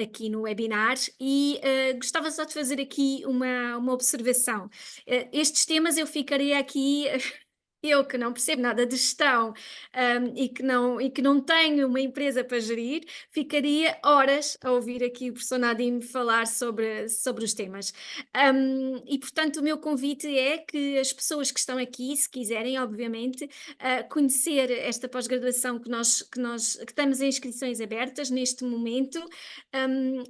aqui no webinar, e gostava só de fazer aqui uma observação. Estes temas eu ficaria aqui. Eu que não percebo nada de gestão, e que não tenho uma empresa para gerir, ficaria horas a ouvir aqui o professor Nadim falar sobre os temas. E portanto o meu convite é que as pessoas que estão aqui, se quiserem, obviamente, conhecer esta pós-graduação que estamos em inscrições abertas neste momento,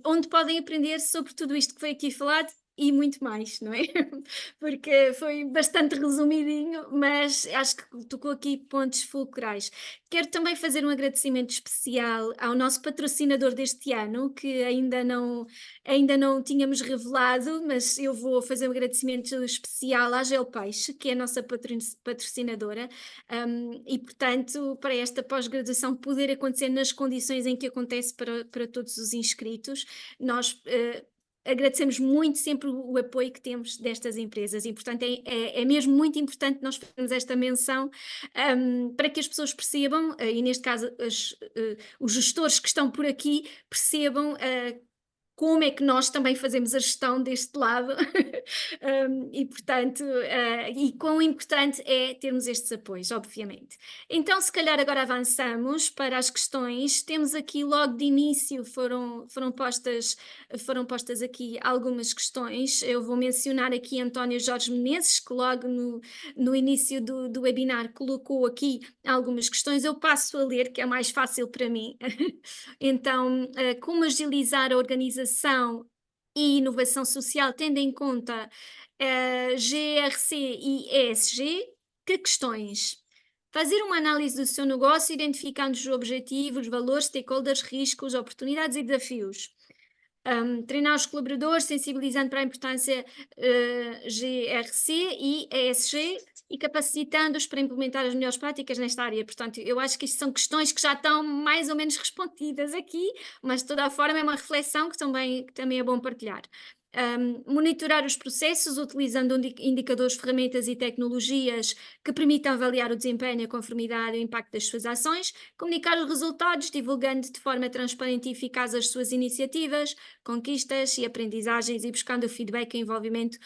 onde podem aprender sobre tudo isto que foi aqui falado e muito mais, não é? Porque foi bastante resumidinho, mas acho que tocou aqui pontos fulcrais. Quero também fazer um agradecimento especial ao nosso patrocinador deste ano, que ainda não tínhamos revelado, mas eu vou fazer um agradecimento especial à Gel Peixe, que é a nossa patrocinadora, e portanto, para esta pós-graduação poder acontecer nas condições em que acontece para todos os inscritos, nós agradecemos muito sempre o apoio que temos destas empresas e, portanto, é mesmo muito importante nós fazermos esta menção para que as pessoas percebam, e neste caso os gestores que estão por aqui percebam como é que nós também fazemos a gestão deste lado e portanto, e quão importante é termos estes apoios, obviamente. Então, se calhar agora avançamos para as questões. Temos aqui logo de início, foram postas aqui algumas questões. Eu vou mencionar aqui António Jorge Menezes, que logo no início do webinar colocou aqui algumas questões. Eu passo a ler, que é mais fácil para mim. Então, como agilizar a organização e inovação social, tendo em conta GRC e ESG? Que questões? Fazer uma análise do seu negócio, identificando os objetivos, valores, stakeholders, riscos, oportunidades e desafios. Treinar os colaboradores, sensibilizando para a importância GRC e ESG e capacitando-os para implementar as melhores práticas nesta área. Portanto, eu acho que isto são questões que já estão mais ou menos respondidas aqui, mas de toda a forma é uma reflexão que também é bom partilhar. Monitorar os processos utilizando indicadores, ferramentas e tecnologias que permitam avaliar o desempenho, a conformidade e o impacto das suas ações, comunicar os resultados, divulgando de forma transparente e eficaz as suas iniciativas, conquistas e aprendizagens e buscando o feedback e envolvimento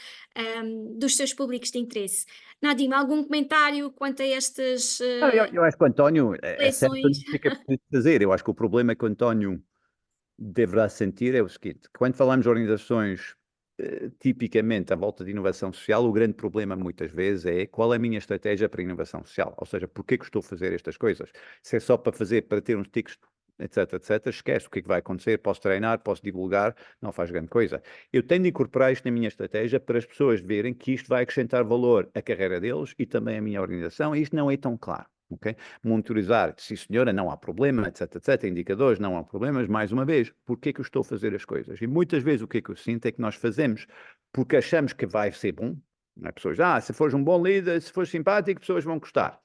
dos seus públicos de interesse. Nadim, algum comentário quanto a estas Não, eu acho que o António é certo reflexões? o que é preciso fazer. Eu acho que o problema que o António deverá sentir é o seguinte: quando falamos de organizações tipicamente, à volta de inovação social, o grande problema muitas vezes é qual é a minha estratégia para a inovação social. Ou seja, porquê que estou a fazer estas coisas? Se é só para fazer, para ter uns tiques, etc, etc, esquece o que é que vai acontecer, posso treinar, posso divulgar, não faz grande coisa. Eu tenho de incorporar isto na minha estratégia para as pessoas verem que isto vai acrescentar valor à carreira deles e também à minha organização, e isto não é tão claro. Okay? Monitorizar, sim senhora, não há problema, etc, etc, indicadores, não há problemas, mais uma vez, porque é que eu estou a fazer as coisas? E muitas vezes o que é que eu sinto é que nós fazemos porque achamos que vai ser bom, não é? Pessoas, se fores um bom líder, se fores simpático, pessoas vão gostar.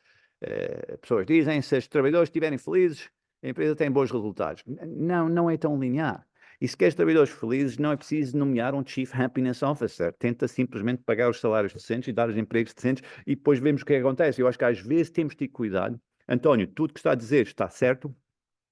Pessoas dizem, se os trabalhadores estiverem felizes, a empresa tem bons resultados. Não, não é tão linear. E se queres trabalhadores felizes, não é preciso nomear um Chief Happiness Officer. Tenta simplesmente pagar os salários decentes e dar os empregos decentes e depois vemos o que acontece. Eu acho que às vezes temos de ter cuidado. António, tudo que está a dizer está certo,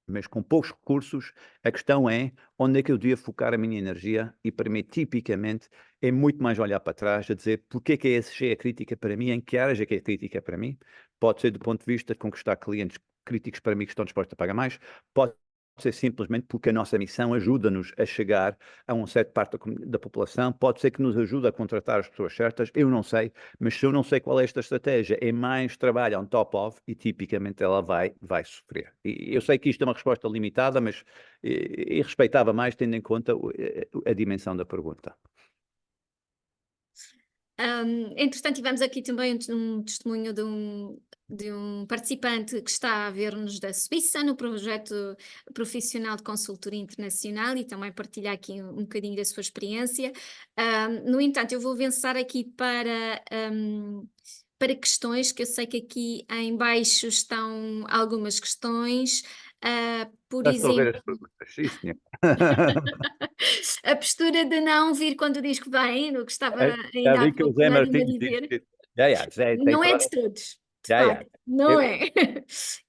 mas com poucos recursos, a questão é onde é que eu devia focar a minha energia, e para mim, tipicamente, é muito mais olhar para trás, a dizer porque é que a ESG é crítica para mim, em que áreas é que é crítica para mim. Pode ser do ponto de vista de conquistar clientes críticos para mim que estão dispostos a pagar mais, pode ser simplesmente porque a nossa missão ajuda-nos a chegar a um certo parte da população, pode ser que nos ajude a contratar as pessoas certas, eu não sei, mas se eu não sei qual é esta estratégia, é mais trabalho on top of e tipicamente ela vai sofrer. E eu sei que isto é uma resposta limitada, mas e respeitava mais tendo em conta a dimensão da pergunta. Entretanto, tivemos aqui também um testemunho de um participante que está a ver-nos da Suíça no projeto profissional de consultoria internacional e também partilhar aqui um bocadinho da sua experiência. No entanto, eu vou avançar aqui para questões, que eu sei que aqui em baixo estão algumas questões. Por Já estou a ver exemplo, as perguntas, sim, senhor. a postura de não vir quando diz que vem, no que estava Já ainda há vi que o pouco Zé Nadine a Martins dizer. disse. Já, tem Não é toda. de todos, de Já. facto, não Eu- é.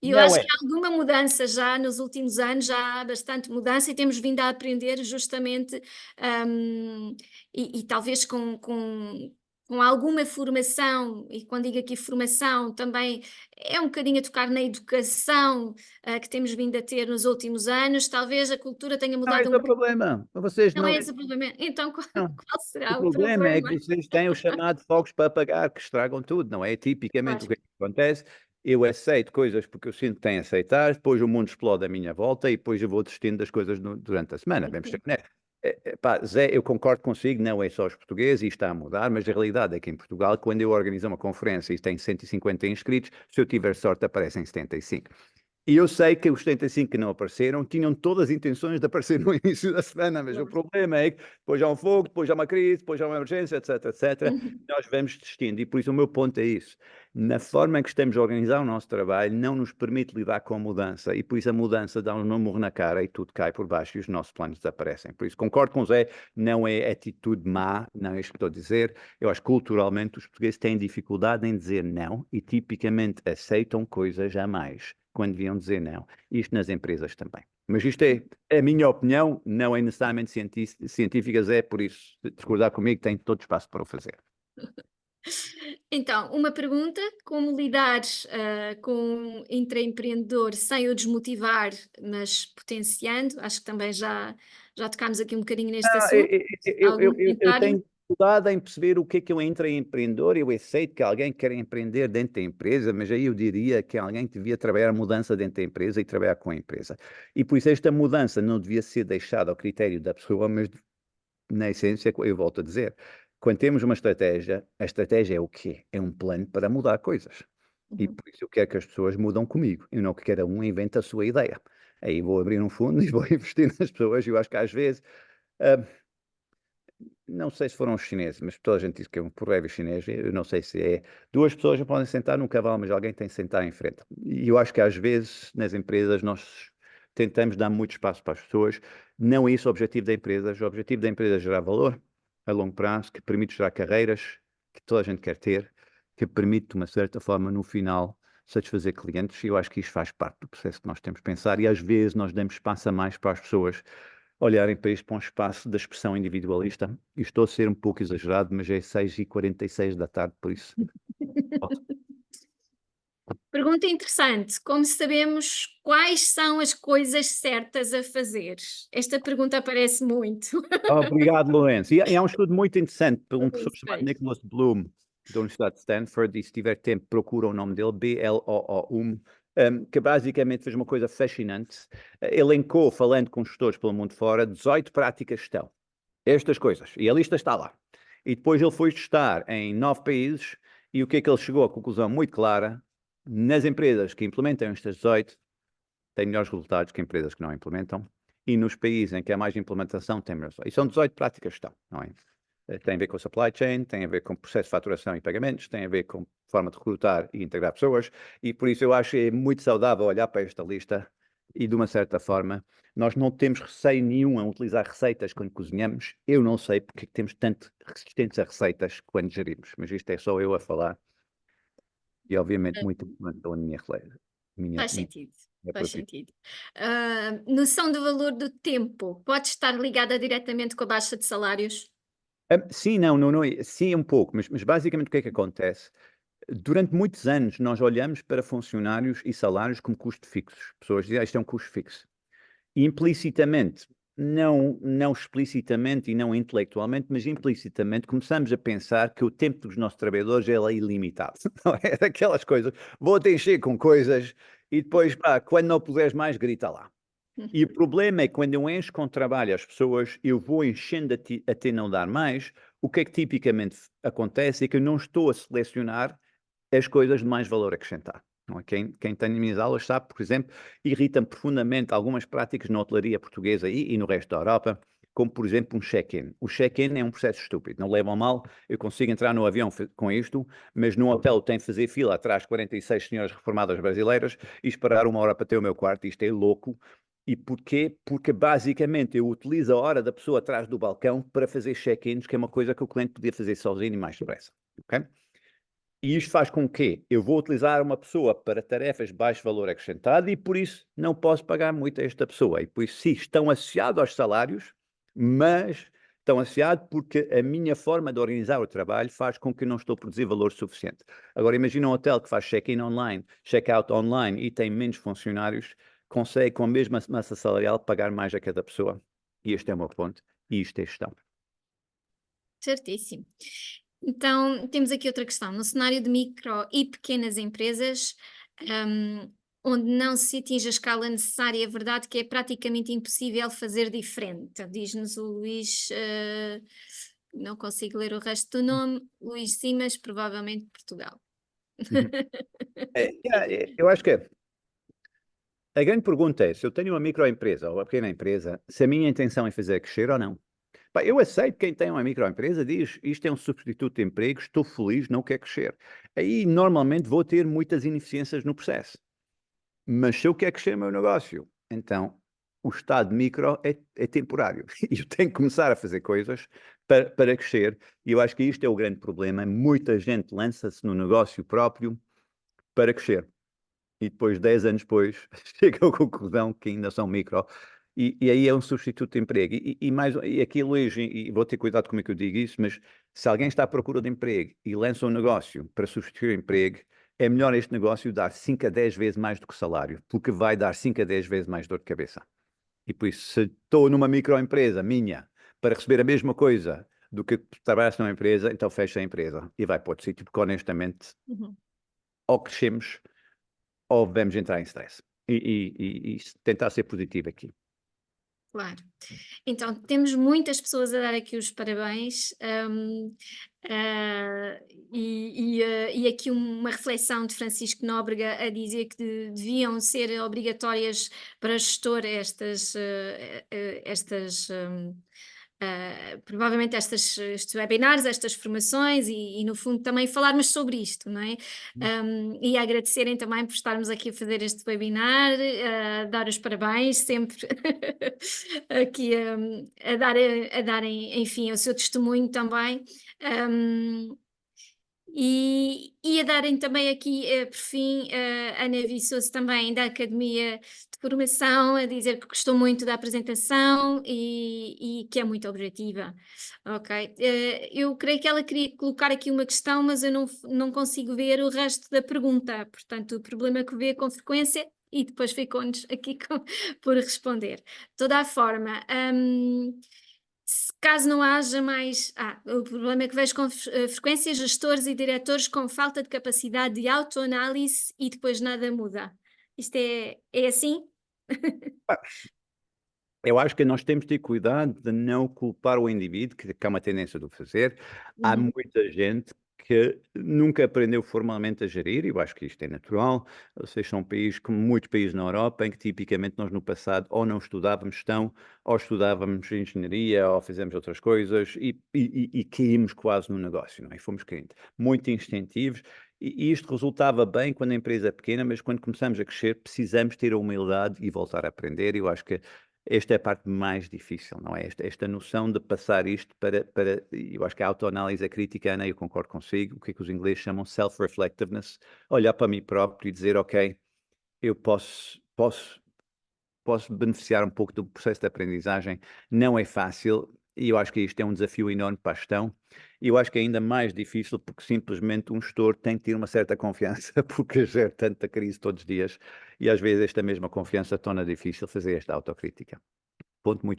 E eu Não acho é. que há alguma mudança já nos últimos anos, já há bastante mudança e temos vindo a aprender justamente, e talvez com alguma formação, e quando digo aqui formação também é um bocadinho a tocar na educação, que temos vindo a ter nos últimos anos, talvez a cultura tenha Não é mudado esse um o bocadinho. problema. Vocês Não é não. esse o problema. Então qual, Não. qual O será o problema é que problema? vocês têm o chamado fogos para apagar, que estragam tudo, não é? Tipicamente o Claro. que é que acontece? Eu aceito coisas porque eu sinto que tenho a aceitar, depois o mundo explode à minha volta e depois eu vou desistindo das coisas durante a semana. Vamos ser honestos. Pá, Zé, eu concordo consigo, não é só os portugueses, e está a mudar, mas a realidade é que em Portugal, quando eu organizo uma conferência e tem 150 inscritos, se eu tiver sorte aparecem 75. E eu sei que os 75 que não apareceram tinham todas as intenções de aparecer no início da semana, mas o Claro. problema é que depois há um fogo, depois há uma crise, depois há uma emergência, etc, etc. Uhum. Nós vamos desistindo. E por isso o meu ponto é isso. Na forma em que estamos a organizar o nosso trabalho, não nos permite lidar com a mudança. E por isso a mudança dá um murro na cara e tudo cai por baixo e os nossos planos desaparecem. Por isso concordo com o Zé, não é atitude má, não é isto que estou a dizer. Eu acho que culturalmente os portugueses têm dificuldade em dizer não e tipicamente aceitam coisas a mais quando deviam dizer não. Isto nas empresas também. Mas isto é a minha opinião, não é necessariamente científica, é por isso, se discordar comigo, tem todo espaço para o fazer. Então, uma pergunta: como lidar, com um intraempreendedor sem o desmotivar, mas potenciando? Acho que também já tocámos aqui um bocadinho neste Ah, assunto. Algum eu comentário? tenho dificuldade em perceber o que é um intraempreendedor. Eu aceito que alguém quer empreender dentro da empresa, mas aí eu diria que alguém que devia trabalhar a mudança dentro da empresa e trabalhar com a empresa. E por isso esta mudança não devia ser deixada ao critério da pessoa, mas na essência, eu volto a dizer, quando temos uma estratégia, a estratégia é o quê? É um plano para mudar coisas. E Uhum. por isso eu quero que as pessoas mudam comigo. Eu não que cada um invente a sua ideia. Aí vou abrir um fundo e vou investir nas pessoas. Eu acho que às vezes, ah, não sei se foram os chineses, mas toda a gente diz que é um provérbio chinês. Eu não sei se é. Duas pessoas não podem sentar num cavalo, mas alguém tem que sentar em frente. E eu acho que às vezes nas empresas nós tentamos dar muito espaço para as pessoas. Não é esse o objetivo da empresa. O objetivo da empresa é gerar valor a longo prazo, que permite gerar carreiras que toda a gente quer ter, que permite, de uma certa forma, no final, satisfazer clientes. E eu acho que isto faz parte do processo que nós temos que pensar. E às vezes nós damos espaço a mais para as pessoas olharem para isto, para um espaço da expressão individualista. E estou a ser um pouco exagerado, mas é 6h46 da tarde, por isso. Pergunta interessante. Como sabemos quais são as coisas certas a fazer? Esta pergunta aparece muito. Obrigado, Lourenço. E há um estudo muito interessante por um professor Isso chamado fez. Nicholas Bloom, da Universidade de Stanford, e se tiver tempo, procura o nome dele, Bloom, que basicamente fez uma coisa fascinante. Elencou, falando com gestores pelo mundo fora, 18 práticas que estão. Estas coisas. E a lista está lá. E depois ele foi testar em 9 países e o que é que ele chegou à conclusão muito clara? Nas empresas que implementam estas 18, têm melhores resultados que empresas que não implementam. E nos países em que há mais implementação, tem melhores. E são 18 práticas que estão, não é? Tem a ver com supply chain, tem a ver com processo de faturação e pagamentos, tem a ver com forma de recrutar e integrar pessoas, e por isso eu acho que é muito saudável olhar para esta lista e, de uma certa forma, nós não temos receio nenhum em utilizar receitas quando cozinhamos. Eu não sei porque é que temos tanto resistentes a receitas quando gerimos, mas isto é só eu a falar e, obviamente, muito importante pela Faz minha, sentido, minha faz própria. sentido. Noção do valor do tempo pode estar ligada diretamente com a baixa de salários? Sim, não, sim, um pouco, mas basicamente o que é que acontece? Durante muitos anos, nós olhamos para funcionários e salários como custo fixos. Pessoas dizem, isto é um custo fixo. E implicitamente, não explicitamente e não intelectualmente, mas implicitamente, começamos a pensar que o tempo dos nossos trabalhadores ele é ilimitado. Não é daquelas coisas, vou-te encher com coisas e depois, pá, quando não puderes mais, grita lá. E o problema é que quando eu encho com trabalho as pessoas, eu vou enchendo até não dar mais, o que é que tipicamente acontece é que eu não estou a selecionar as coisas de mais valor acrescentado. Não é? Quem tem minhas aulas sabe, por exemplo, irritam profundamente algumas práticas na hotelaria portuguesa e no resto da Europa, como por exemplo um check-in. O check-in é um processo estúpido, não levam a mal, eu consigo entrar no avião com isto, mas no hotel tem que fazer fila atrás de 46 senhoras reformadas brasileiras e esperar 1 hora para ter o meu quarto, isto é louco. E porquê? Porque basicamente eu utilizo a hora da pessoa atrás do balcão para fazer check-ins, que é uma coisa que o cliente podia fazer sozinho e mais depressa. Ok? E isto faz com que eu vou utilizar uma pessoa para tarefas de baixo valor acrescentado e por isso não posso pagar muito a esta pessoa. E por isso, sim, estão associados aos salários, mas estão associados porque a minha forma de organizar o trabalho faz com que eu não estou a produzir valor suficiente. Agora, imagina um hotel que faz check-in online, check-out online e tem menos funcionários, consegue com a mesma massa salarial pagar mais a cada pessoa. E este é o meu ponto. E isto é gestão. Certíssimo. Então, temos aqui outra questão. No cenário de micro e pequenas empresas, onde não se atinge a escala necessária, é verdade que é praticamente impossível fazer diferente. Diz-nos o Luís, não consigo ler o resto do nome, Luís Simas, provavelmente Portugal. Uhum. Eu acho que é. A grande pergunta é, se eu tenho uma microempresa ou uma pequena empresa, se a minha intenção é fazer crescer ou não. Pá, eu aceito quem tem uma microempresa, diz, isto é um substituto de emprego, estou feliz, não quero crescer. Aí, normalmente, vou ter muitas ineficiências no processo. Mas se eu quero crescer o meu negócio, então, o estado micro é temporário. E eu tenho que começar a fazer coisas para crescer. E eu acho que isto é o grande problema. Muita gente lança-se no negócio próprio para crescer e depois, 10 anos depois, chega à conclusão que ainda são micro. E aí é um substituto de emprego. E aqui, Luís, e vou ter cuidado como é que eu digo isso, mas se alguém está à procura de emprego e lança um negócio para substituir o emprego, é melhor este negócio dar 5 a 10 vezes mais do que o salário, porque vai dar 5 a 10 vezes mais dor de cabeça. E por isso, se estou numa microempresa minha para receber a mesma coisa do que trabalhasse numa empresa, então fecha a empresa e vai para outro sítio, porque honestamente, Uhum. ou crescemos ou vamos entrar em stress. E tentar ser positivo aqui. Claro. Então, temos muitas pessoas a dar aqui os parabéns, ah, e aqui uma reflexão de Francisco Nóbrega a dizer que deviam ser obrigatórias para gestor provavelmente estes webinars, estas formações e, no fundo, também falarmos sobre isto, não é? E agradecerem também por estarmos aqui a fazer este webinar, dar os parabéns, sempre aqui a darem, enfim, o seu testemunho também. Um, e a darem também aqui, por fim, Ana Viçoso também da Academia de de formação a dizer que gostou muito da apresentação e que é muito objetiva. Ok. Eu creio que ela queria colocar aqui uma questão, mas eu não consigo ver o resto da pergunta. Portanto, o problema que vê com frequência e depois ficou-nos aqui por responder. De toda a forma, caso não haja mais. O problema é que vejo com frequência gestores e diretores com falta de capacidade de autoanálise e depois nada muda. Isto é assim? Eu acho que nós temos de ter cuidado de não culpar o indivíduo, que é uma tendência do fazer. Há Uhum. muita gente que nunca aprendeu formalmente a gerir, e eu acho que isto é natural. Vocês são um país, como muitos países na Europa, em que tipicamente nós no passado ou não estudávamos gestão, ou estudávamos engenharia, ou fizemos outras coisas, e caímos quase no negócio, não é? E fomos caindo. Muito instintivos, e isto resultava bem quando a empresa é pequena, mas quando começamos a crescer, precisamos ter a humildade e voltar a aprender, e eu acho que esta é a parte mais difícil, não é? Esta noção de passar isto para eu acho que a autoanálise, a crítica, Ana, eu concordo consigo, o que é que os ingleses chamam self-reflectiveness, olhar para mim próprio e dizer, ok, eu posso beneficiar um pouco do processo de aprendizagem, não é fácil, e eu acho que isto é um desafio enorme para a gestão, e eu acho que é ainda mais difícil porque simplesmente um gestor tem que ter uma certa confiança, porque gera tanta crise todos os dias, e às vezes esta mesma confiança torna difícil fazer esta autocrítica. Ponto muito